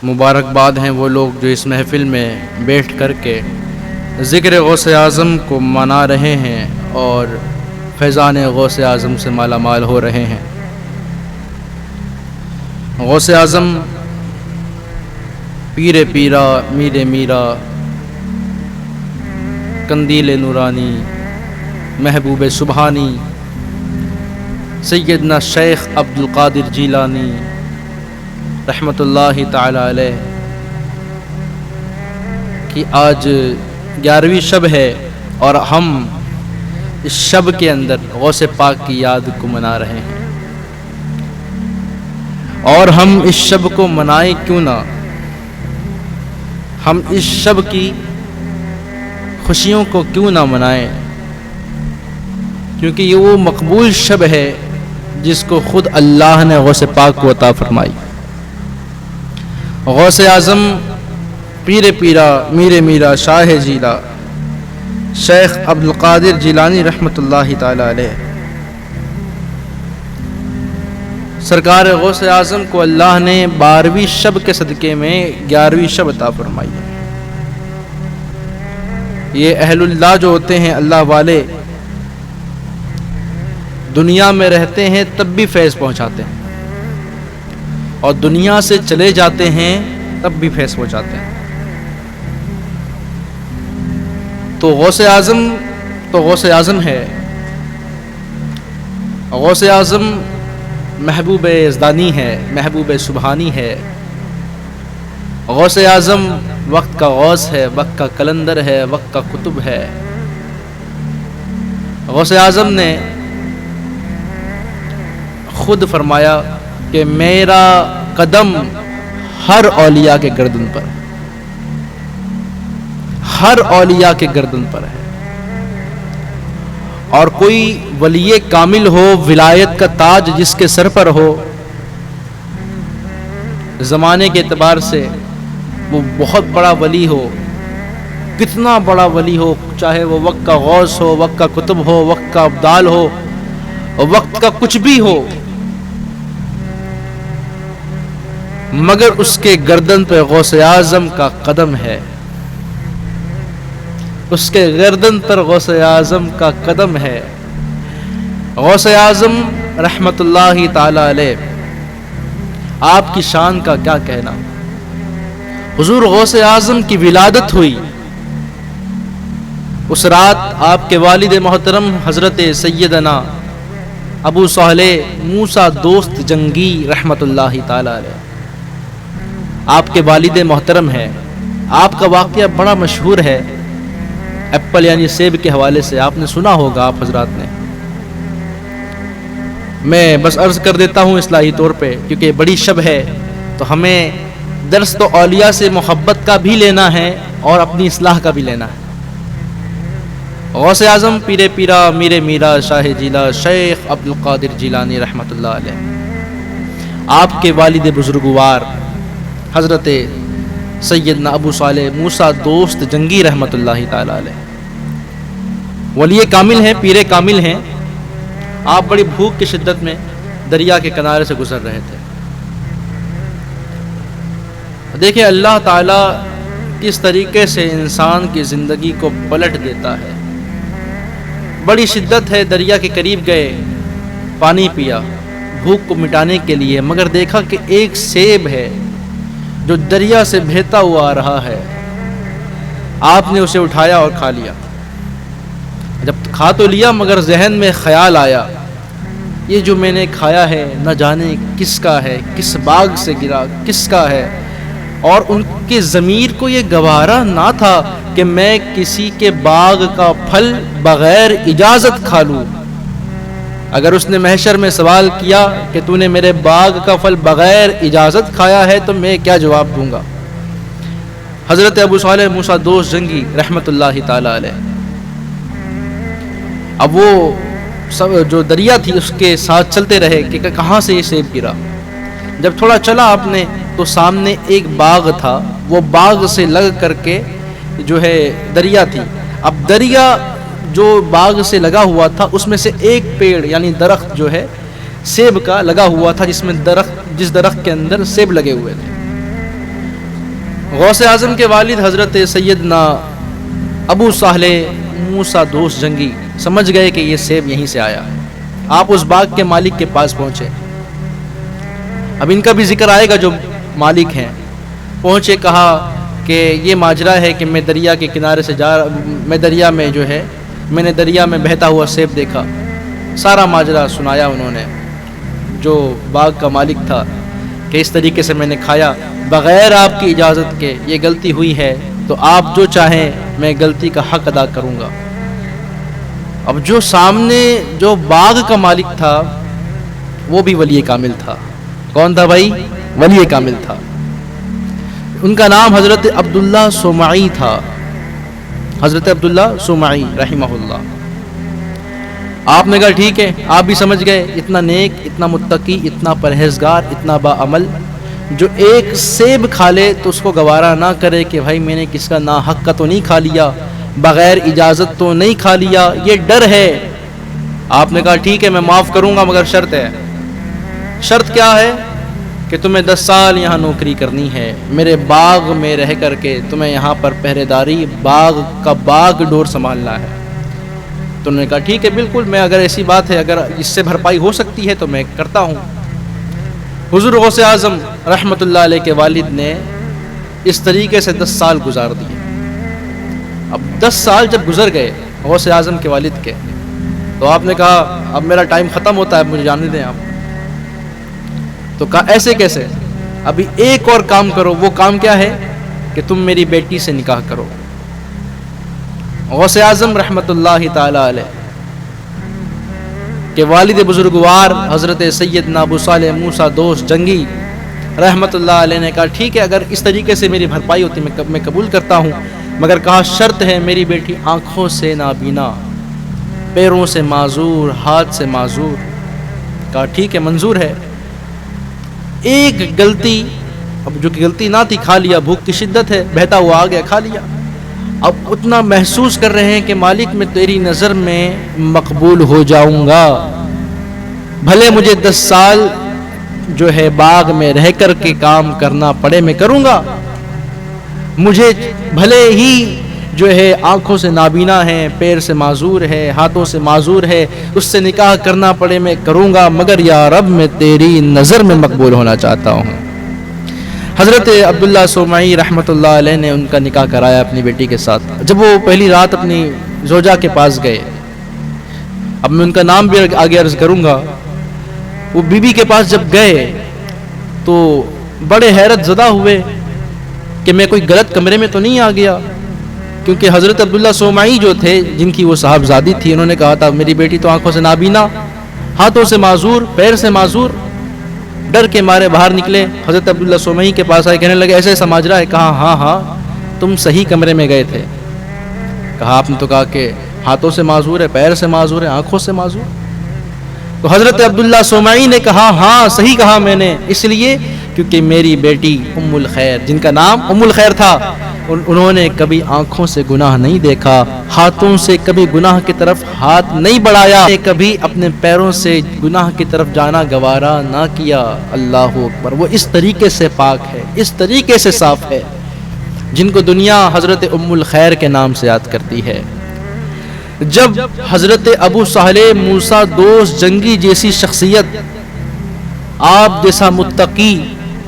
مبارکباد ہیں وہ لوگ جو اس محفل میں بیٹھ کر کے ذکر غوث اعظم کو منا رہے ہیں اور فیضان غوث اعظم سے مالا مال ہو رہے ہیں۔ غوث اعظم پیر پیرا میر میرا قندیل نورانی محبوب سبحانی سیدنا شیخ عبد القادر جیلانی رحمۃ اللہ تعالی علیہ کی آج 11ویں شب ہے اور ہم اس شب کے اندر غوث پاک کی یاد کو منا رہے ہیں۔ اور ہم اس شب کو منائیں کیوں نہ، ہم اس شب کی خوشیوں کو کیوں نہ منائیں، کیونکہ یہ وہ مقبول شب ہے جس کو خود اللہ نے غوث پاک کو عطا فرمائی۔ غوث اعظم پیر پیرا میر میرا شاہ جیلا شیخ عبد القادر جیلانی رحمۃ اللہ تعالی علیہ، سرکار غوث اعظم کو اللہ نے 12ویں شب کے صدقے میں 11ویں شب عطا فرمائی ہے۔ یہ اہل اللہ جو ہوتے ہیں، اللہ والے، دنیا میں رہتے ہیں تب بھی فیض پہنچاتے ہیں اور دنیا سے چلے جاتے ہیں تب بھی فیض پہنچاتے ہیں۔ تو غوث اعظم ہے۔ غوث اعظم محبوب یزدانی ہے، محبوب سبحانی ہے۔ غوث اعظم وقت کا غوث ہے، وقت کا کلندر ہے، وقت کا قطب ہے۔ غوث اعظم نے خود فرمایا کہ میرا قدم ہر اولیاء کے گردن پر، ہر اولیاء کے گردن پر ہے، اور کوئی ولی کامل ہو، ولایت کا تاج جس کے سر پر ہو، زمانے کے اعتبار سے وہ بہت بڑا ولی ہو، کتنا بڑا ولی ہو، چاہے وہ وقت کا غوث ہو، وقت کا قطب ہو، وقت کا ابدال ہو، وقت کا کچھ بھی ہو، مگر اس کے گردن پہ غوث اعظم کا قدم ہے، اس کے گردن پر غوث اعظم کا قدم ہے۔ غوث اعظم رحمت اللہ تعالی علیہ، آپ کی شان کا کیا کہنا۔ حضور غوث اعظم کی ولادت ہوئی، اس رات آپ کے والد محترم حضرت سیدنا ابو صالح موسیٰ دوست جنگی رحمت اللہ تعالی علیہ آپ کے والد محترم ہیں۔ آپ کا واقعہ بڑا مشہور ہے، ایپل یعنی سیب کے حوالے سے آپ نے سنا ہوگا آپ حضرات نے۔ میں بس عرض کر دیتا ہوں اصلاحی طور پہ، کیونکہ بڑی شب ہے تو ہمیں درس تو اولیاء سے محبت کا بھی لینا ہے اور اپنی اصلاح کا بھی لینا ہے۔ غوث اعظم پیر پیرا میر میرا شاہ جیلا شیخ عبد القادر جیلانی رحمۃ اللہ علیہ، آپ کے والد بزرگوار حضرت سیدنا ابو صالح موسیٰ دوست جنگی رحمت اللہ تعالی علیہ ولی کامل ہیں، پیر کامل ہیں۔ آپ بڑی بھوک کی شدت میں دریا کے کنارے سے گزر رہے تھے۔ دیکھیں اللہ تعالیٰ کس طریقے سے انسان کی زندگی کو پلٹ دیتا ہے۔ بڑی شدت ہے، دریا کے قریب گئے، پانی پیا بھوک کو مٹانے کے لیے، مگر دیکھا کہ ایک سیب ہے جو دریا سے بہتا ہوا آ رہا ہے۔ آپ نے اسے اٹھایا اور کھا لیا۔ جب کھا تو لیا مگر ذہن میں خیال آیا، یہ جو میں نے کھایا ہے نہ جانے کس کا ہے، کس باغ سے گرا، کس کا ہے۔ اور ان کے ضمیر کو یہ گوارا نہ تھا کہ میں کسی کے باغ کا پھل بغیر اجازت کھا لوں۔ اگر اس نے محشر میں سوال کیا کہ تو نے میرے باغ کا پھل بغیر اجازت کھایا ہے تو میں کیا جواب دوں گا۔ حضرت ابو صالح موسیٰ دوست جنگی رحمت اللہ تعالی علیہ، اب وہ سب جو دریا تھی اس کے ساتھ چلتے رہے کہ کہاں سے یہ سیب گرا۔ جب تھوڑا چلا آپ نے تو سامنے ایک باغ تھا، وہ باغ سے لگ کر کے جو ہے دریا تھی۔ اب دریا جو باغ سے لگا ہوا تھا اس میں سے ایک پیڑ یعنی درخت جو ہے سیب کا لگا ہوا تھا، جس درخت کے اندر سیب لگے ہوئے تھے۔ غوث اعظم کے والد حضرت سیدنا ابو صالح موسیٰ دوست جنگی سمجھ گئے کہ یہ سیب یہیں سے آیا. آپ اس باغ کے مالک کے پاس پہنچے. اب ان کا بھی ذکر آئے گا جو مالک ہیں. پہنچے, کہا کہ یہ ماجرا ہے کہ میں دریا کے کنارے سے میں دریا میں میں نے دریا میں بہتا ہوا سیب دیکھا. سارا ماجرا سنایا انہوں نے جو باغ کا مالک تھا کہ اس طریقے سے میں نے کھایا بغیر آپ کی اجازت کے, یہ غلطی ہوئی ہے تو آپ جو چاہیں میں غلطی کا حق ادا کروں گا. اب جو سامنے جو باغ کا مالک تھا وہ بھی ولی کامل تھا. کون تھا بھائی؟ ولی کامل تھا. ان کا نام حضرت عبداللہ سومعی تھا. حضرت عبداللہ سومعی رحمہ اللہ. آپ نے کہا ٹھیک ہے, آپ بھی سمجھ گئے اتنا نیک, اتنا متقی, اتنا پرہیزگار, اتنا باعمل, جو ایک سیب کھا لے تو اس کو گوارا نہ کرے کہ بھائی میں نے کس کا ناحق کا تو نہیں کھا لیا, بغیر اجازت تو نہیں کھا لیا, یہ ڈر ہے. آپ نے کہا ٹھیک ہے میں معاف کروں گا مگر شرط ہے. شرط کیا ہے؟ کہ تمہیں 10 سال یہاں نوکری کرنی ہے, میرے باغ میں رہ کر کے تمہیں یہاں پر پہرے داری باغ ڈور سنبھالنا ہے. تو انہوں نے کہا ٹھیک ہے بالکل, میں اگر ایسی بات ہے, اگر اس سے بھرپائی ہو سکتی ہے تو میں کرتا ہوں. حضور غوث اعظم رحمۃ اللہ علیہ کے والد نے اس طریقے سے 10 سال گزار دیے. اب 10 سال جب گزر گئے غوث اعظم کے والد کے, تو آپ نے کہا اب میرا ٹائم ختم ہوتا ہے, مجھے جانے دیں آپ. تو کہا ایسے کیسے, ابھی ایک اور کام کرو. وہ کام کیا ہے؟ کہ تم میری بیٹی سے نکاح کرو. غوث اعظم رحمۃ اللہ تعالی علیہ کہ والد بزرگوار حضرت سیدنا ابو صالح موسیٰ دوست جنگی رحمۃ اللہ علیہ نے کہا ٹھیک ہے اگر اس طریقے سے میری بھرپائی ہوتی میں قبول کرتا ہوں, مگر کہا شرط ہے میری بیٹی آنکھوں سے نابینا, پیروں سے معذور, ہاتھ سے معذور. کہا ٹھیک ہے منظور ہے. ایک غلطی, اب جو کہ غلطی نہ تھی, کھا لیا, بھوک کی شدت ہے, بہتا ہوا آ گیا, کھا لیا. اب اتنا محسوس کر رہے ہیں کہ مالک میں تیری نظر میں مقبول ہو جاؤں گا, بھلے مجھے 10 سال جو ہے باغ میں رہ کر کے کام کرنا پڑے میں کروں گا, مجھے بھلے ہی جو ہے آنکھوں سے نابینا ہے, پیر سے معذور ہے, ہاتھوں سے معذور ہے, اس سے نکاح کرنا پڑے میں کروں گا, مگر یا رب میں تیری نظر میں مقبول ہونا چاہتا ہوں. حضرت عبداللہ سومعی رحمۃ اللہ علیہ نے ان کا نکاح کرایا اپنی بیٹی کے ساتھ. جب وہ پہلی رات اپنی زوجہ کے پاس گئے, اب میں ان کا نام بھی آگے عرض کروں گا, وہ بی بی کے پاس جب گئے تو بڑے حیرت زدہ ہوئے کہ میں کوئی غلط کمرے میں تو نہیں آ گیا, کیونکہ حضرت عبداللہ سومعی جو تھے جن کی وہ صاحبزادی تھی, انہوں نے کہا تھا میری بیٹی تو آنکھوں سے نابینا, ہاتھوں سے معذور, پیر سے معذور. ڈر کے مارے باہر نکلے, حضرت عبداللہ سومعی کے پاس آئے, کہنے لگے ایسے ایسا ماجرا ہے. کہا ہاں تم صحیح کمرے میں گئے تھے. کہا آپ نے تو کہا کہ ہاتھوں سے معذور ہے, پیر سے معذور ہے, آنکھوں سے معذور. تو حضرت عبداللہ سومعی نے کہا ہاں صحیح کہا میں نے, اس لیے کیونکہ میری بیٹی ام الخیر, جن کا نام ام الخیر تھا, انہوں نے کبھی آنکھوں سے گناہ نہیں دیکھا, ہاتھوں سے کبھی گناہ کی طرف ہاتھ نہیں بڑھایا, کبھی اپنے پیروں سے گناہ کی طرف جانا گوارا نہ کیا. اللہ اکبر. وہ اس طریقے سے پاک ہے, اس طریقے سے صاف ہے, جن کو دنیا حضرت ام الخیر کے نام سے یاد کرتی ہے. جب حضرت ابو صالح موسیٰ دوست جنگی جیسی شخصیت, آپ جیسا متقی,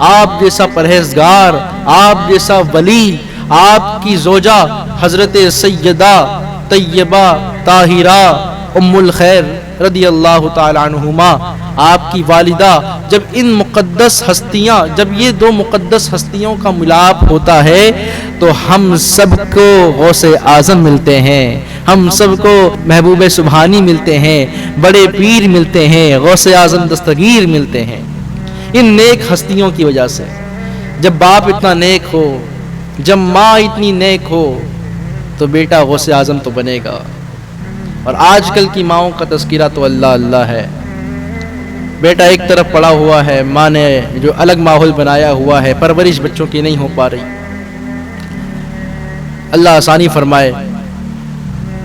آپ جیسا پرہیزگار, آپ جیسا ولی, آپ کی زوجہ حضرت سیدہ طیبہ طاہرہ ام الخیر رضی اللہ تعالی عنہما, آپ کی والدہ, جب ان مقدس ہستیاں, جب یہ 2 مقدس ہستیوں کا ملاپ ہوتا ہے تو ہم سب کو غوث اعظم ملتے ہیں, ہم سب کو محبوب سبحانی ملتے ہیں, بڑے پیر ملتے ہیں, غوث اعظم دستگیر ملتے ہیں, ان نیک ہستیوں کی وجہ سے. جب باپ اتنا نیک ہو, جب ماں اتنی نیک ہو, تو بیٹا غوث اعظم تو بنے گا. اور آج کل کی ماؤں کا تذکرہ تو اللہ اللہ ہے. بیٹا ایک طرف پڑا ہوا ہے, ماں نے جو الگ ماحول بنایا ہوا ہے, پرورش بچوں کی نہیں ہو پا رہی. اللہ آسانی فرمائے.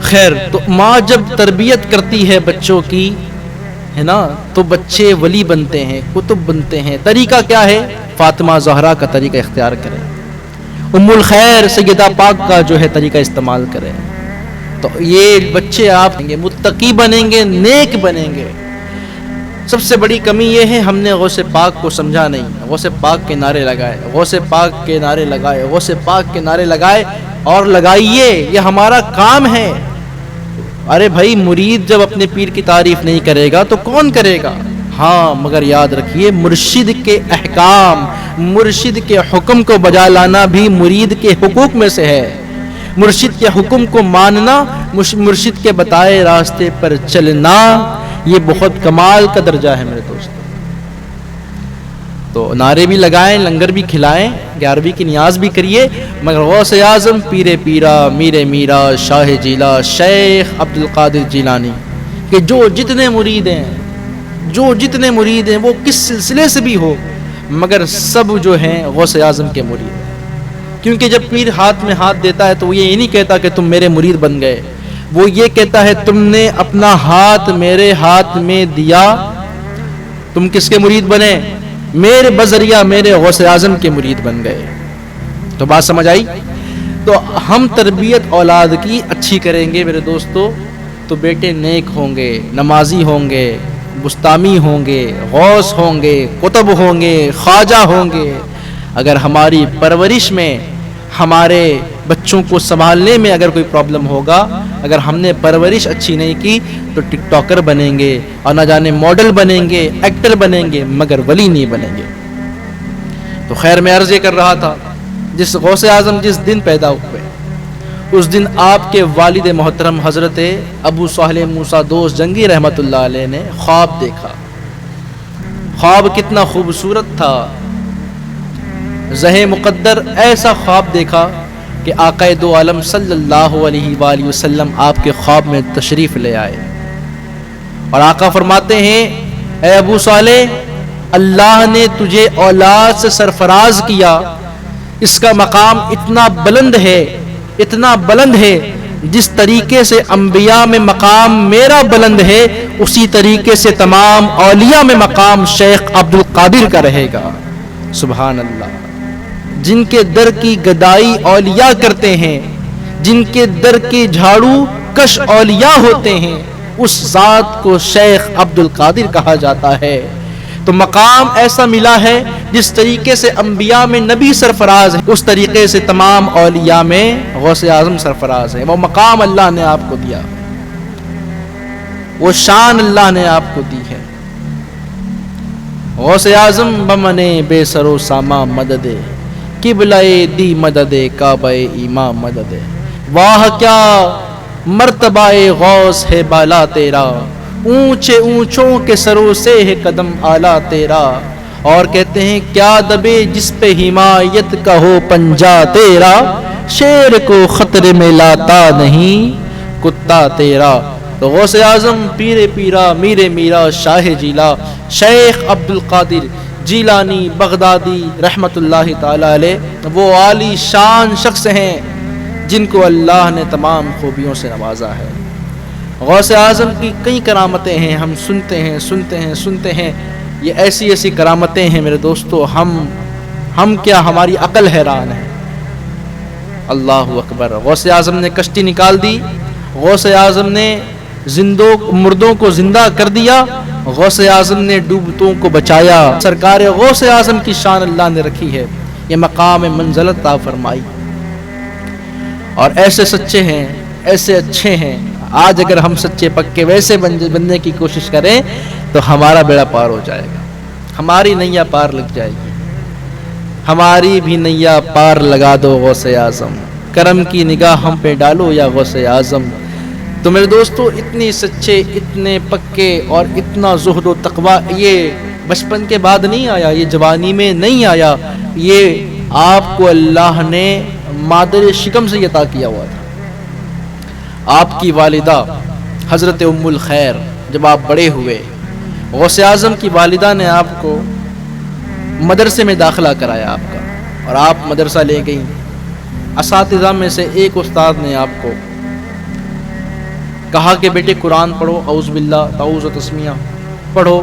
خیر, تو ماں جب تربیت کرتی ہے بچوں کی, ہے نا, تو بچے ولی بنتے ہیں, کتب بنتے ہیں. طریقہ کیا ہے؟ فاطمہ زہرا کا طریقہ اختیار کریں. ام الخیر سیدہ پاک کا جو ہے طریقہ استعمال کریں، تو یہ بچے آپ متقی بنیں گے، نیک بنیں گے۔ سب سے بڑی کمی یہ ہے ہم نے غوث پاک کو سمجھا نہیں، غوث پاک کے نعرے لگائے، غوث پاک کے نعرے لگائے، غوث پاک کے نعرے لگائے اور لگائیے، یہ ہمارا کام ہے۔ ارے بھائی، مرید جب اپنے پیر کی تعریف نہیں کرے گا تو کون کرے گا؟ ہاں، مگر یاد رکھیے مرشد کے احکام، مرشد کے حکم کو بجا لانا بھی مرید کے حقوق میں سے ہے۔ مرشد کے حکم کو ماننا، مرشد کے بتائے راستے پر چلنا، یہ بہت کمال کا درجہ ہے میرے دوستو۔ تو نعرے بھی لگائیں، لنگر بھی کھلائیں، 11ویں کی نیاز بھی کریے، مگر غوث اعظم پیر پیرا میر میرا شاہ جیلا شیخ عبد القادر جیلانی کہ جو جتنے مرید ہیں وہ کس سلسلے سے بھی ہو، مگر سب جو ہیں غوث اعظم کے مرید ہیں۔ کیونکہ جب پیر ہاتھ میں ہاتھ دیتا ہے تو وہ یہ نہیں کہتا کہ تم میرے مرید بن گئے، وہ یہ کہتا ہے تم نے اپنا ہاتھ میرے ہاتھ میں دیا، تم کس کے مرید بنے؟ میرے بذریعہ میرے غوث اعظم کے مرید بن گئے۔ تو بات سمجھ آئی؟ تو ہم تربیت اولاد کی اچھی کریں گے میرے دوستو تو بیٹے نیک ہوں گے، نمازی ہوں گے، بستامی ہوں گے، غوث ہوں گے، قطب ہوں گے، خواجہ ہوں گے۔ اگر ہماری پرورش میں، ہمارے بچوں کو سنبھالنے میں اگر کوئی پرابلم ہوگا، اگر ہم نے پرورش اچھی نہیں کی تو ٹک ٹاکر بنیں گے اور نہ جانے ماڈل بنیں گے، ایکٹر بنیں گے، مگر ولی نہیں بنیں گے۔ تو خیر میں عرض یہ کر رہا تھا، جس غوث اعظم جس دن پیدا ہوئے اس دن آپ کے والد محترم حضرت ابو صالح موسیٰ دوست جنگی رحمت اللہ علیہ نے خواب دیکھا۔ خواب کتنا خوبصورت تھا، زہ مقدر ایسا خواب دیکھا کہ آقا دو عالم صلی اللہ علیہ وآلہ وسلم آپ کے خواب میں تشریف لے آئے اور آقا فرماتے ہیں اے ابو صالح، اللہ نے تجھے اولاد سے سرفراز کیا، اس کا مقام اتنا بلند ہے جس طریقے سے انبیاء میں مقام میرا بلند ہے اسی طریقے سے تمام اولیاء میں مقام شیخ عبد القادر کا رہے گا۔ سبحان اللہ۔ جن کے در کی گدائی اولیاء کرتے ہیں، جن کے در کے جھاڑو کش اولیاء ہوتے ہیں، اس ذات کو شیخ عبد القادر کہا جاتا ہے۔ تو مقام ایسا ملا ہے جس طریقے سے انبیاء میں نبی سرفراز ہے اس طریقے سے تمام اولیاء میں غوث اعظم سرفراز ہے۔ وہ مقام اللہ نے آپ کو دیا، وہ شان اللہ نے آپ کو دی ہے۔ غوث اعظم بمنے بے سر و ساما مدد، قبلہ دی مدد، کعبہ ایمان مدد۔ واہ کیا مرتبہ غوث ہے بالا تیرا، اونچے اونچوں کے سروں سے ہے قدم اعلیٰ تیرا۔ اور کہتے ہیں کیا دبے جس پہ حمایت کا ہو پنجا تیرا، شیر کو خطرے میں لاتا نہیں کتا تیرا۔ تو غوث اعظم پیر پیرا میر میرا شاہ جیلا شیخ عبد القادر جیلانی بغدادی رحمت اللہ تعالی علیہ وہ عالی شان شخص ہیں جن کو اللہ نے تمام خوبیوں سے نوازا ہے۔ غوث اعظم کی کئی کرامتیں ہیں، ہم سنتے ہیں، یہ ایسی کرامتیں ہیں میرے دوستو، ہم کیا ہماری عقل حیران ہے۔ اللہ اکبر۔ غوث اعظم نے کشتی نکال دی، غوث اعظم نے مردوں کو زندہ کر دیا، غوث اعظم نے ڈوبتوں کو بچایا۔ سرکار غوث اعظم کی شان اللہ نے رکھی ہے، یہ مقام منزلت عطا فرمائی۔ اور ایسے سچے ہیں، ایسے اچھے ہیں، آج اگر ہم سچے پکے ویسے بننے کی کوشش کریں تو ہمارا بیڑا پار ہو جائے گا، ہماری نیا پار لگ جائے گی۔ ہماری بھی نیا پار لگا دو غوث اعظم، کرم کی نگاہ ہم پہ ڈالو یا غوث اعظم۔ تو میرے دوستو اتنے سچے، اتنے پکے اور اتنا زہد و تقویٰ یہ بچپن کے بعد نہیں آیا، یہ جوانی میں نہیں آیا، یہ آپ کو اللہ نے مادر شکم سے عطا کیا ہوا تھا۔ آپ کی والدہ حضرت ام الخیر جب آپ بڑے ہوئے، غوث اعظم کی والدہ نے آپ کو مدرسے میں داخلہ کرایا آپ کا، اور آپ مدرسہ لے گئیں۔ اساتذہ میں سے ایک استاد نے آپ کو کہا کہ بیٹے قرآن پڑھو، اعوذ باللہ تعوذ و تسمیہ پڑھو،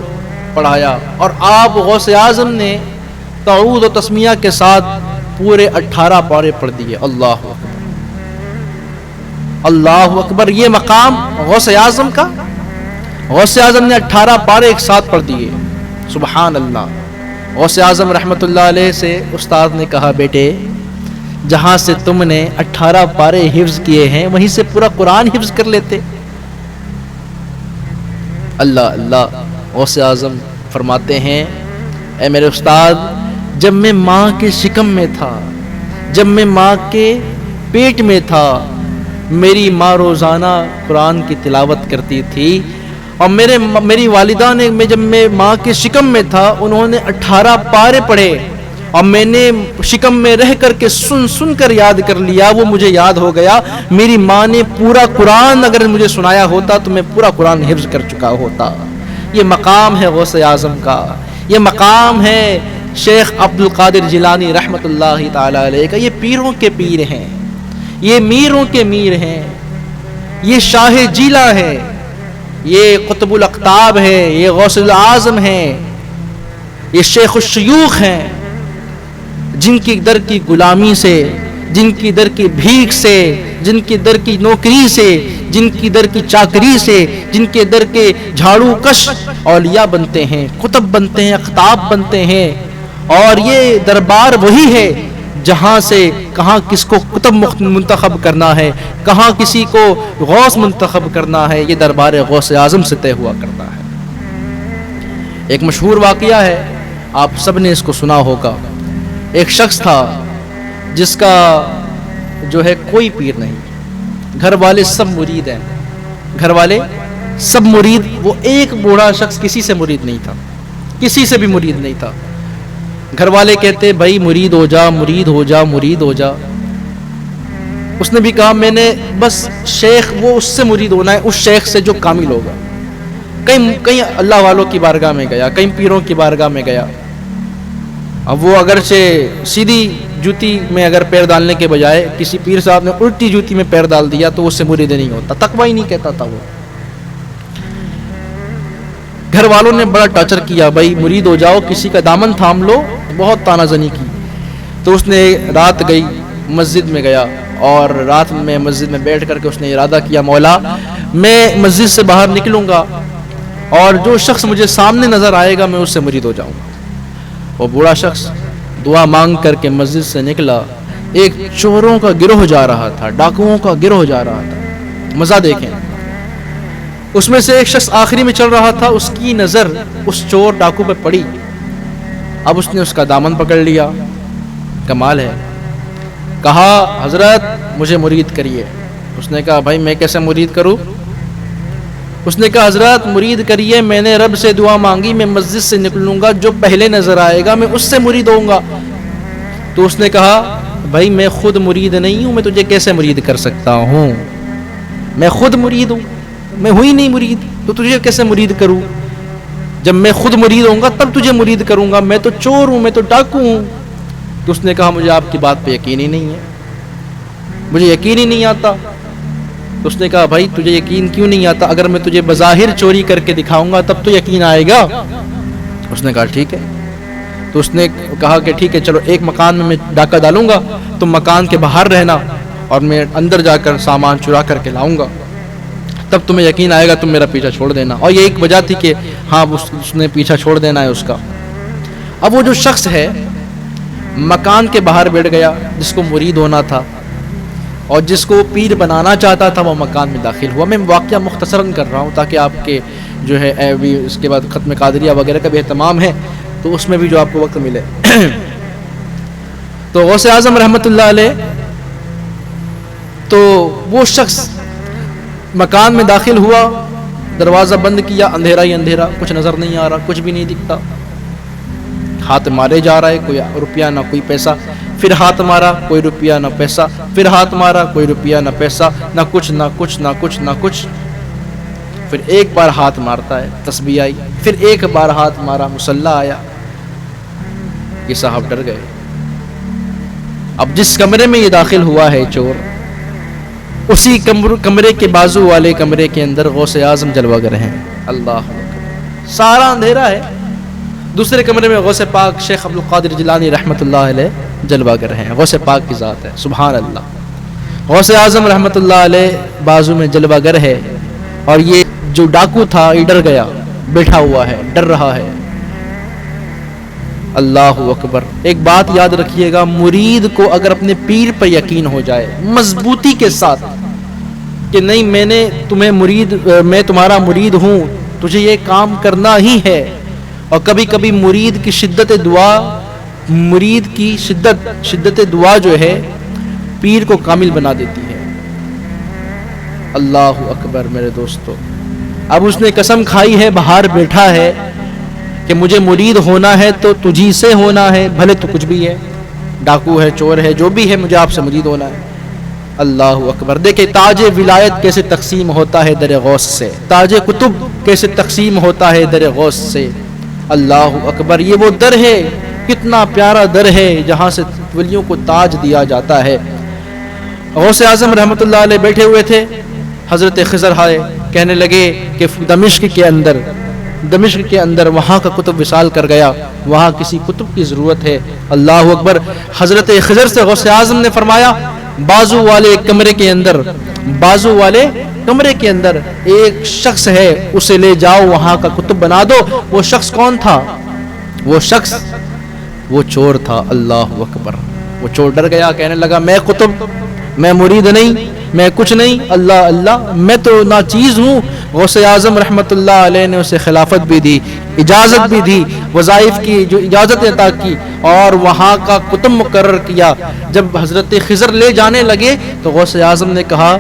پڑھایا، اور آپ غوث اعظم نے تعوذ و تسمیہ کے ساتھ پورے 18 پارے پڑھ دیے. اللہ اکبر اللہ اکبر. یہ مقام غوث اعظم کا. غوث اعظم نے 18 پارے ایک ساتھ پڑھ دیے. سبحان اللہ. غوث اعظم رحمۃ اللہ علیہ سے استاد نے کہا بیٹے جہاں سے تم نے 18 پارے حفظ کیے ہیں وہیں سے پورا قرآن حفظ کر لیتے. اللہ اللہ. غوث اعظم فرماتے ہیں اے میرے استاد جب میں ماں کے شکم میں تھا, جب میں ماں کے پیٹ میں تھا, میری ماں روزانہ قرآن کی تلاوت کرتی تھی اور میری والدہ نے جب میں ماں کے شکم میں تھا انہوں نے 18 پارے پڑھے اور میں نے شکم میں رہ کر کے سن کر یاد کر لیا, وہ مجھے یاد ہو گیا. میری ماں نے پورا قرآن اگر مجھے سنایا ہوتا تو میں پورا قرآن حفظ کر چکا ہوتا. یہ مقام ہے غوث اعظم کا. یہ مقام ہے شیخ عبد القادر جیلانی رحمۃ اللہ تعالی علیہ کا. یہ پیروں کے پیر ہیں, یہ میروں کے میر ہیں, یہ شاہ جیلا ہے, یہ قطب الاقطاب ہے, یہ غوث الاعظم ہیں, یہ شیخ الشیوخ ہیں جن کی در کی غلامی سے, جن کی در کی بھیک سے, جن کی در کی نوکری سے, جن کی در کی چاکری سے, جن کے در کے جھاڑو کش اولیاء بنتے ہیں, قطب بنتے ہیں, اقطاب بنتے ہیں. اور یہ دربار وہی ہے جہاں سے کہاں کس کو قطب منتخب کرنا ہے, کہاں کسی کو غوث منتخب کرنا ہے, یہ دربار غوث اعظم سے طے ہوا کرتا ہے. ایک مشہور واقعہ ہے, آپ سب نے اس کو سنا ہوگا. ایک شخص تھا جس کا جو ہے کوئی پیر نہیں, گھر والے سب مرید ہیں, گھر والے سب مرید. وہ ایک بوڑھا شخص کسی سے مرید نہیں تھا, کسی سے بھی مرید نہیں تھا. گھر والے کہتے بھائی مرید ہو جا, مرید ہو جا, مرید ہو جا. اس نے بھی کہا میں نے بس شیخ وہ اس سے مرید ہونا ہے, اس شیخ سے جو کامل ہوگا. کہیں اللہ والوں کی بارگاہ میں گیا, کہیں پیروں کی بارگاہ میں گیا. اب وہ اگرچہ سیدھی جوتی میں اگر پیر ڈالنے کے بجائے کسی پیر صاحب نے الٹی جوتی میں پیر ڈال دیا تو اس سے مرید نہیں ہوتا, تقوی ہی نہیں کہتا تھا وہ. گھر والوں نے بڑا ٹارچر کیا, بھائی مرید ہو جاؤ, کسی کا دامن تھام لو, بہت تانا زنی کی. تو اس نے رات گئی, مسجد میں گیا اور رات میں مسجد میں بیٹھ کر کے اس نے ارادہ کیا مولا میں مسجد سے باہر نکلوں گا اور جو شخص مجھے سامنے نظر آئے گا میں اس سے مرید ہو جاؤں گا. وہ بوڑھا شخص دعا مانگ کر کے مسجد سے نکلا. ایک چوروں کا گروہ جا رہا تھا, ڈاکوؤں کا گروہ جا رہا تھا. مزہ دیکھیں, اس میں سے ایک شخص آخری میں چل رہا تھا, اس کی نظر اس چور ڈاکو پہ پڑی. اب اس نے اس کا دامن پکڑ لیا. کمال ہے. کہا حضرت مجھے مرید کریے. اس نے کہا بھائی میں کیسے مرید کروں؟ اس نے کہا حضرت مرید کریے, میں نے رب سے دعا مانگی, میں مسجد سے نکلوں گا, جو پہلے نظر آئے گا میں اس سے مرید ہوں گا. تو اس نے کہا بھائی میں خود مرید نہیں ہوں, میں تجھے کیسے مرید کر سکتا ہوں؟ میں خود مرید ہوں, میں ہوئی نہیں مرید, تو تجھے کیسے مرید کروں؟ جب میں خود مرید ہوں گا تب تجھے مرید کروں گا, میں تو چور ہوں, میں تو ڈاکو ہوں. تو اس نے کہا مجھے آپ کی بات پہ یقین ہی نہیں ہے, مجھے یقین ہی نہیں آتا. تو اس نے کہا بھائی تجھے یقین کیوں نہیں آتا؟ اگر میں تجھے بظاہر چوری کر کے دکھاؤں گا تب تو یقین آئے گا. اس نے کہا ٹھیک ہے. تو اس نے کہا کہ ٹھیک ہے چلو ایک مکان میں ڈاکہ ڈالوں گا, تم مکان کے باہر رہنا اور میں اندر جا کر سامان چرا کر کے لاؤں گا, تب تمہیں یقین آئے گا, تم میرا پیچھا چھوڑ دینا. اور یہ ایک وجہ تھی کہ ہاں اس نے پیچھا چھوڑ دینا ہے اس کا. اب وہ جو شخص ہے مکان کے باہر بیٹھ گیا جس کو مرید ہونا تھا اور جس کو پیر بنانا چاہتا تھا, وہ مکان میں داخل ہوا. میں واقعہ مختصراً کر رہا ہوں تاکہ آپ کے جو ہے ابھی اس کے بعد ختم قادریہ وغیرہ کا بھی اہتمام ہے تو اس میں بھی جو آپ کو وقت ملے. تو غوث اعظم رحمۃ اللہ علیہ, تو وہ شخص مکان میں داخل ہوا, دروازہ بند کیا, اندھیرا ہی اندھیرا, کچھ نظر نہیں آ رہا, کچھ بھی نہیں دکھتا. ہاتھ مارے جا رہا ہے, کوئی روپیہ نہ کوئی پیسہ. پھر ہاتھ مارا, کوئی روپیہ نہ پیسہ. پھر ہاتھ مارا, کوئی روپیہ نہ پیسہ, نہ کچھ نہ کچھ نہ کچھ نہ کچھ. پھر ایک بار ہاتھ مارتا ہے, تسبیح آئی. پھر ایک بار ہاتھ مارا, مصلی آیا. یہ صاحب ڈر گئے. اب جس کمرے میں یہ داخل ہوا ہے چور, اسی کمرے کے بازو والے کمرے کے اندر غوث اعظم جلوہ گر ہیں. اللہ سارا اندھیرا ہے. دوسرے کمرے میں غوث پاک شیخ عبد القادر جیلانی رحمۃ اللہ علیہ جلوہ گر ہیں، غوث پاک کی ذات ہے، سبحان اللہ۔ غوث اعظم رحمۃ اللہ علیہ بازو میں جلوہ گر ہے، اور یہ جو ڈاکو تھا یہ ڈر گیا، بیٹھا ہوا ہے، ڈر رہا ہے۔ اللہ اکبر۔ ایک بات یاد رکھیے گا، مرید کو اگر اپنے پیر پر یقین ہو جائے مضبوطی کے ساتھ کہ نہیں میں تمہارا مرید ہوں، تجھے یہ کام کرنا ہی ہے، اور کبھی کبھی مرید کی شدت دعا جو ہے پیر کو کامل بنا دیتی ہے۔ اللہ اکبر میرے دوستو۔ اب اس نے قسم کھائی ہے، باہر بیٹھا ہے کہ مجھے مرید ہونا ہے تو تجھی سے ہونا ہے، بھلے تو کچھ بھی ہے، ڈاکو ہے، چور ہے، جو بھی ہے، مجھے آپ سے مرید ہونا ہے۔ اللہ اکبر۔ دیکھیں تاج ولایت کیسے تقسیم ہوتا ہے در غوث سے، تاج کتب کیسے تقسیم ہوتا ہے در غوث سے۔ اللہ اکبر۔ یہ وہ در ہے، کتنا پیارا در ہے جہاں سے ولیوں کو تاج دیا جاتا ہے۔ غوث اعظم رحمۃ اللہ علیہ بیٹھے ہوئے تھے، حضرت خضر آئے، کہنے لگے کہ دمشق کے اندر وہاں کا کتب وصال کر گیا، وہاں کسی کتب کی ضرورت ہے۔ اللہ اکبر۔ حضرت خضر سے غوث اعظم نے فرمایا بازو والے کمرے کے اندر ایک شخص ہے، اسے لے جاؤ، وہاں کا کتب بنا دو۔ وہ شخص کون تھا؟ وہ چور تھا۔ اللہ اکبر۔ وہ چور ڈر گیا، کہنے لگا میں مرید نہیں، میں کچھ نہیں، اللہ میں تو ناچیز ہوں۔ غوث اعظم رحمۃ اللہ علیہ نے اسے خلافت بھی دی، اجازت بھی دی، وظائف کی جو اجازت عطا کی، اور وہاں کا کتب مقرر کیا۔ جب حضرت خضر لے جانے لگے تو غوث اعظم نے کہا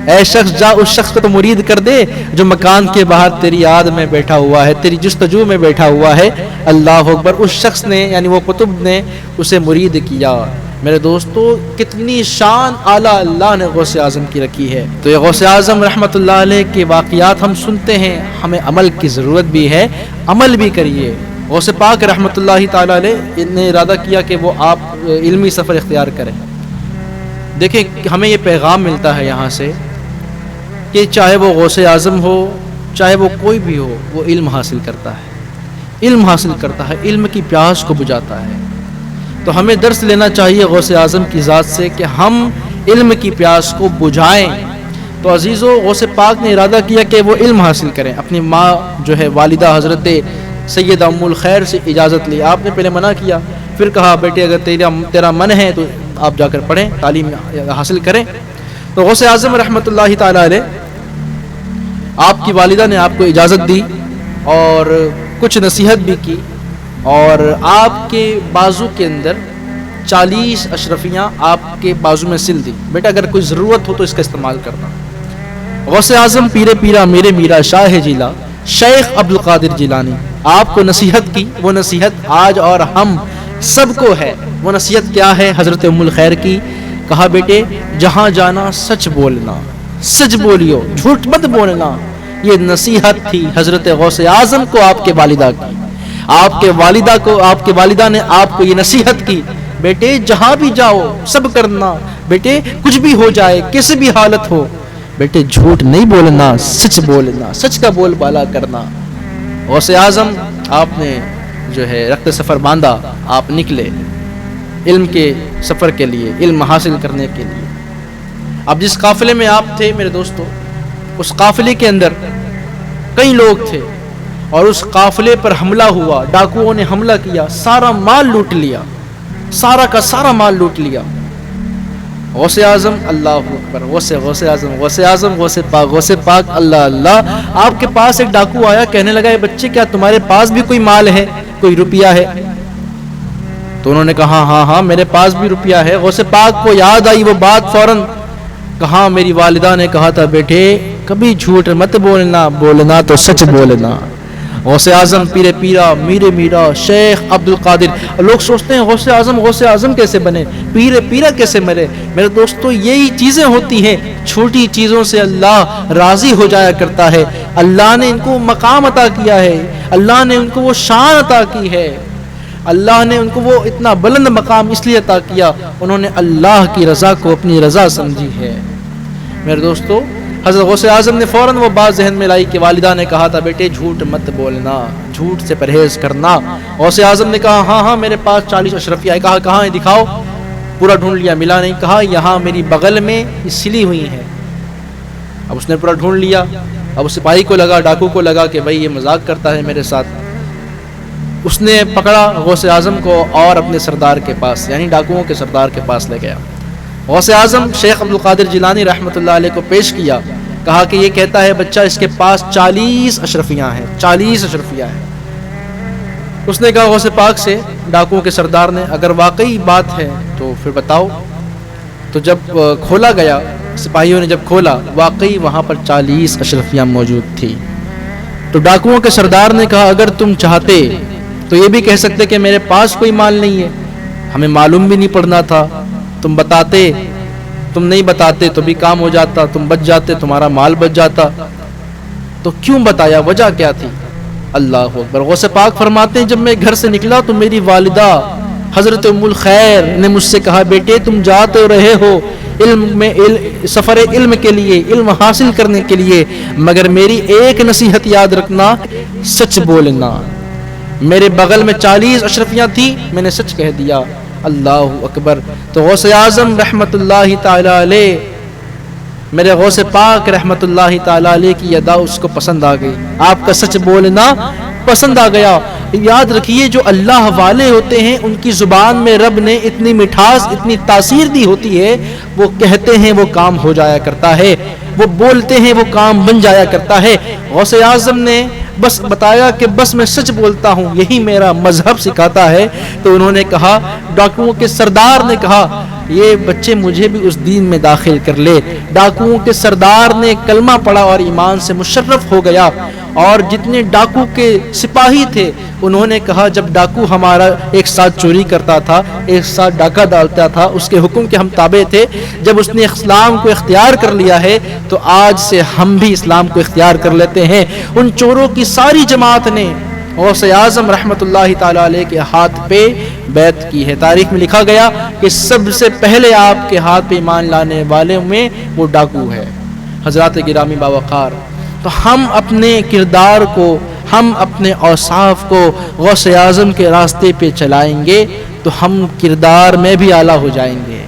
اے شخص، جا اس شخص کو تو مرید کر دے جو مکان کے باہر تیری یاد میں بیٹھا ہوا ہے، تیری جستجو میں بیٹھا ہوا ہے۔ اللہ اکبر۔ اس شخص نے یعنی وہ کتب نے اسے مرید کیا۔ میرے دوستو کتنی شان اعلیٰ اللہ نے غوث اعظم کی رکھی ہے۔ تو یہ غوث اعظم رحمۃ اللہ علیہ کے واقعات ہم سنتے ہیں، ہمیں عمل کی ضرورت بھی ہے، عمل بھی کریے۔ غوث پاک رحمۃ اللہ تعالی علیہ نے ارادہ کیا کہ وہ آپ علمی سفر اختیار کریں۔ دیکھیں ہمیں یہ پیغام ملتا ہے یہاں سے کہ چاہے وہ غوث اعظم ہو، چاہے وہ کوئی بھی ہو، وہ علم حاصل کرتا ہے، علم کی پیاس کو بجھاتا ہے۔ تو ہمیں درس لینا چاہیے غوث اعظم کی ذات سے کہ ہم علم کی پیاس کو بجھائیں۔ تو عزیزو، غوث پاک نے ارادہ کیا کہ وہ علم حاصل کریں۔ اپنی ماں جو ہے والدہ حضرت سیدہ ام الخیر سے اجازت لی۔ آپ نے پہلے منع کیا، پھر کہا بیٹے اگر تیرا من ہے تو آپ جا کر پڑھیں، تعلیم حاصل کریں۔ تو غوث اعظم رحمۃ اللہ تعالی علیہ، آپ کی والدہ نے آپ کو اجازت دی اور کچھ نصیحت بھی کی، اور آپ کے بازو کے اندر 40 اشرفیاں آپ کے بازو میں سل دی، بیٹا اگر کوئی ضرورت ہو تو اس کا استعمال کرنا۔ غوث اعظم پیر پیرا میرے میرا شاہ جیلا شیخ عبدالقادر جیلانی آپ کو نصیحت کی، وہ نصیحت آج اور ہم سب کو ہے۔ وہ نصیحت کیا ہے؟ حضرت ام الخیر کی، کہا بیٹے جہاں جانا سچ بولنا، سچ بولیو، جھوٹ مت بولنا۔ یہ نصیحت تھی حضرت غوث اعظم کو آپ کے والدہ کی، آپ کے والدہ نے آپ کو یہ نصیحت کی، بیٹے جہاں بھی جاؤ سب کرنا، بیٹے کچھ بھی ہو جائے، کسی بھی حالت ہو، بیٹے جھوٹ نہیں بولنا، سچ بولنا، سچ کا بول بالا کرنا۔ غوث اعظم آپ نے جو ہے رخت سفر باندھا، آپ نکلے علم کے سفر کے لیے، علم حاصل کرنے کے لیے۔ اب جس قافلے میں آپ تھے میرے دوستو، اس قافلے کے اندر کئی لوگ تھے، اور اس قافلے پر حملہ ہوا، ڈاکوؤں نے حملہ کیا، سارا مال لوٹ لیا، سارا کا سارا مال لوٹ لیا۔ غوث اعظم، اللہ اکبر، غوث پاک، اللہ، آپ کے پاس ایک ڈاکو آیا، کہنے لگا اے بچے کیا تمہارے پاس بھی کوئی مال ہے، کوئی روپیہ ہے؟ تو انہوں نے کہا ہاں میرے پاس بھی روپیہ ہے۔ غوث پاک کو یاد آئی وہ بات، فوراً کہا میری والدہ نے کہا تھا بیٹے کبھی جھوٹ مت بولنا تو سچ بولنا۔ غوث اعظم پیر پیرا میرے میرا شیخ عبدالقادر۔ لوگ سوچتے ہیں غوث اعظم کیسے بنے، پیر پیرا کیسے مرے؟ میرے دوستو یہی چیزیں ہوتی ہیں، چھوٹی چیزوں سے اللہ راضی ہو جایا کرتا ہے۔ اللہ نے ان کو مقام عطا کیا ہے، اللہ نے ان کو وہ شان عطا کی ہے، اللہ نے ان کو وہ اتنا بلند مقام اس لیے عطا کیا، انہوں نے اللہ کی رضا کو اپنی رضا سمجھی ہے۔ میرے دوستو حضرت غوث اعظم نے فوراً وہ بات ذہن میں لائی کہ والدہ نے کہا تھا بیٹے جھوٹ مت بولنا، جھوٹ سے پرہیز کرنا۔ غوث اعظم نے کہا ہاں میرے پاس 40 اشرفیہ ہے۔ کہا کہاں ہے دکھاؤ، پورا ڈھونڈ لیا ملا نہیں۔ کہا یہاں میری بغل میں یہ سلی ہوئی ہے۔ اب اس نے پورا ڈھونڈ لیا، اب اس سپاہی کو لگا، ڈاکو کو لگا کہ بھائی یہ مذاق کرتا ہے میرے ساتھ۔ اس نے پکڑا غوث اعظم کو اور اپنے سردار کے پاس یعنی ڈاکوؤں کے سردار کے پاس لے گیا۔ غوث اعظم شیخ عبد القادر جیلانی رحمۃ اللہ علیہ کو پیش کیا، کہا کہ یہ کہتا ہے بچہ اس کے پاس 40 اشرفیاں ہیں، 40 اشرفیاں ہیں۔ اس نے کہا غوث پاک سے، ڈاکوؤں کے سردار نے، اگر واقعی بات ہے تو پھر بتاؤ۔ تو جب کھولا گیا، سپاہیوں نے جب کھولا، واقعی وہاں پر 40 اشرفیاں موجود تھی۔ تو ڈاکوؤں کے سردار نے کہا اگر تم چاہتے تو یہ بھی کہہ سکتے کہ میرے پاس کوئی مال نہیں ہے، ہمیں معلوم بھی نہیں پڑنا تھا، تم بتاتے، تم نہیں بتاتے تو بھی کام ہو جاتا، تم بچ جاتے تمہارا مال بچ جاتا، تو کیوں بتایا، وجہ کیا تھی؟ اللہ اکبر۔ غوث پاک فرماتے ہیں جب میں گھر سے نکلا تو میری والدہ حضرت ام الخیر نے مجھ سے کہا بیٹے تم جاتے رہے ہو سفر علم کے لیے، علم حاصل کرنے کے لیے، مگر میری ایک نصیحت یاد رکھنا، سچ بولنا۔ میرے بغل میں 40 اشرفیاں تھی، میں نے سچ کہہ دیا۔ اللہ اکبر۔ تو غوث اعظم رحمت اللہ تعالی علیہ، میرے غوث پاک رحمت اللہ تعالی علیہ کی ادا اس کو پسند آ گئی، آپ کا سچ بولنا پسند آ گیا۔ یاد رکھیے جو اللہ والے ہوتے ہیں ان کی زبان میں رب نے اتنی مٹھاس، اتنی تاثیر دی ہوتی ہے، وہ کہتے ہیں وہ کام ہو جایا کرتا ہے، وہ بولتے ہیں وہ کام بن جایا کرتا ہے۔ غوث اعظم نے بس بتایا کہ بس میں سچ بولتا ہوں، یہی میرا مذہب سکھاتا ہے۔ تو انہوں نے کہا، ڈاکوؤں کے سردار نے کہا یہ بچے مجھے بھی اس دین میں داخل کر لے۔ ڈاکوؤں کے سردار نے کلمہ پڑھا اور ایمان سے مشرف ہو گیا، اور جتنے ڈاکو کے سپاہی تھے انہوں نے کہا جب ڈاکو ہمارا ایک ساتھ چوری کرتا تھا، ایک ساتھ ڈاکہ ڈالتا تھا، اس کے حکم کے ہم تابع تھے، جب اس نے اسلام کو اختیار کر لیا ہے تو آج سے ہم بھی اسلام کو اختیار کر لیتے ہیں۔ ان چوروں کی ساری جماعت نے غوث اعظم رحمت اللہ تعالی علیہ کے ہاتھ پہ بیعت کی ہے۔ تاریخ میں لکھا گیا کہ سب سے پہلے آپ کے ہاتھ پہ ایمان لانے والے میں وہ ڈاکو ہے۔ حضرات گرامی باوقار، تو ہم اپنے کردار کو، ہم اپنے اوصاف کو غوث اعظم کے راستے پہ چلائیں گے تو ہم کردار میں بھی اعلیٰ ہو جائیں گے،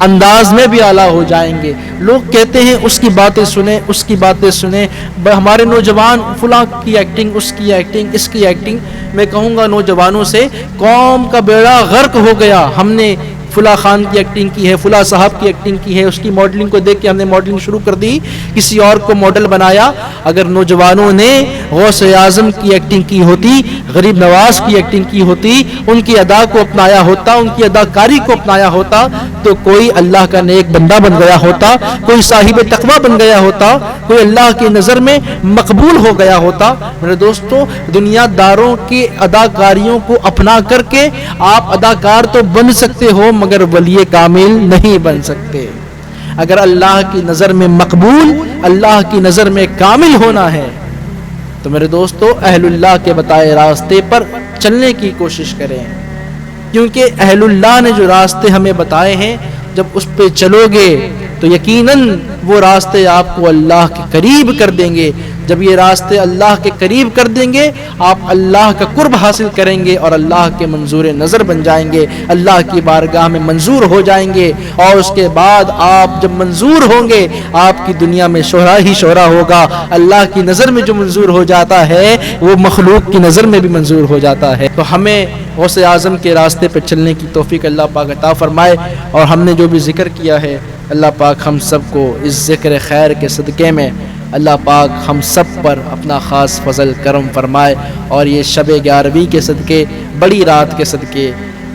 انداز میں بھی اعلیٰ ہو جائیں گے۔ لوگ کہتے ہیں اس کی باتیں سنیں، اس کی باتیں سنیں، ہمارے نوجوان فلاں کی ایکٹنگ، اس کی ایکٹنگ، اس کی ایکٹنگ۔ میں کہوں گا نوجوانوں سے، قوم کا بیڑا غرق ہو گیا، ہم نے فلاں خان کی ایکٹنگ کی ہے، فلاں صاحب کی ایکٹنگ کی ہے، اس کی ماڈلنگ کو دیکھ کے ہم نے ماڈلنگ شروع کر دی، کسی اور کو ماڈل بنایا۔ اگر نوجوانوں نے غوث اعظم کی ایکٹنگ کی ہوتی، غریب نواز کی ایکٹنگ کی ہوتی، ان کی ادا کو اپنایا ہوتا، ان کی اداکاری کو اپنایا ہوتا، تو کوئی اللہ کا نیک بندہ بن گیا ہوتا، کوئی صاحب تقویٰ بن گیا ہوتا، کوئی اللہ کی نظر میں مقبول ہو گیا ہوتا۔ میرے دوستو، دنیا داروں کی اداکاریوں کو اپنا کر کے آپ اداکار تو بن سکتے ہو مگر ولی کامل نہیں بن سکتے۔ اگر اللہ کی نظر میں مقبول، اللہ کی نظر میں کامل ہونا ہے تو میرے دوستو اہل اللہ کے بتائے راستے پر چلنے کی کوشش کریں، کیونکہ اہل اللہ نے جو راستے ہمیں بتائے ہیں جب اس پہ چلو گے تو یقیناً وہ راستے آپ کو اللہ کے قریب کر دیں گے۔ جب یہ راستے اللہ کے قریب کر دیں گے آپ اللہ کا قرب حاصل کریں گے اور اللہ کے منظور نظر بن جائیں گے، اللہ کی بارگاہ میں منظور ہو جائیں گے، اور اس کے بعد آپ جب منظور ہوں گے آپ کی دنیا میں شہرا ہی شہرا ہوگا۔ اللہ کی نظر میں جو منظور ہو جاتا ہے وہ مخلوق کی نظر میں بھی منظور ہو جاتا ہے۔ تو ہمیں غوث اعظم کے راستے پہ چلنے کی توفیق اللہ پاک عطا فرمائے، اور ہم نے جو بھی ذکر کیا ہے اللہ پاک ہم سب کو اس ذکر خیر کے صدقے میں اللہ پاک ہم سب پر اپنا خاص فضل کرم فرمائے، اور یہ شب 11ویں کے صدقے، بڑی رات کے صدقے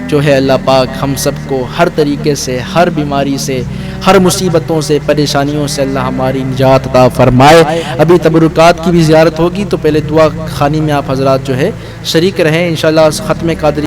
جو ہے اللہ پاک ہم سب کو ہر طریقے سے، ہر بیماری سے، ہر مصیبتوں سے، پریشانیوں سے اللہ ہماری نجات عطا فرمائے۔ ابھی تبرکات کی بھی زیارت ہوگی تو پہلے دعا خانی میں آپ حضرات جو ہے شریک رہیں، انشاءاللہ ختم قادری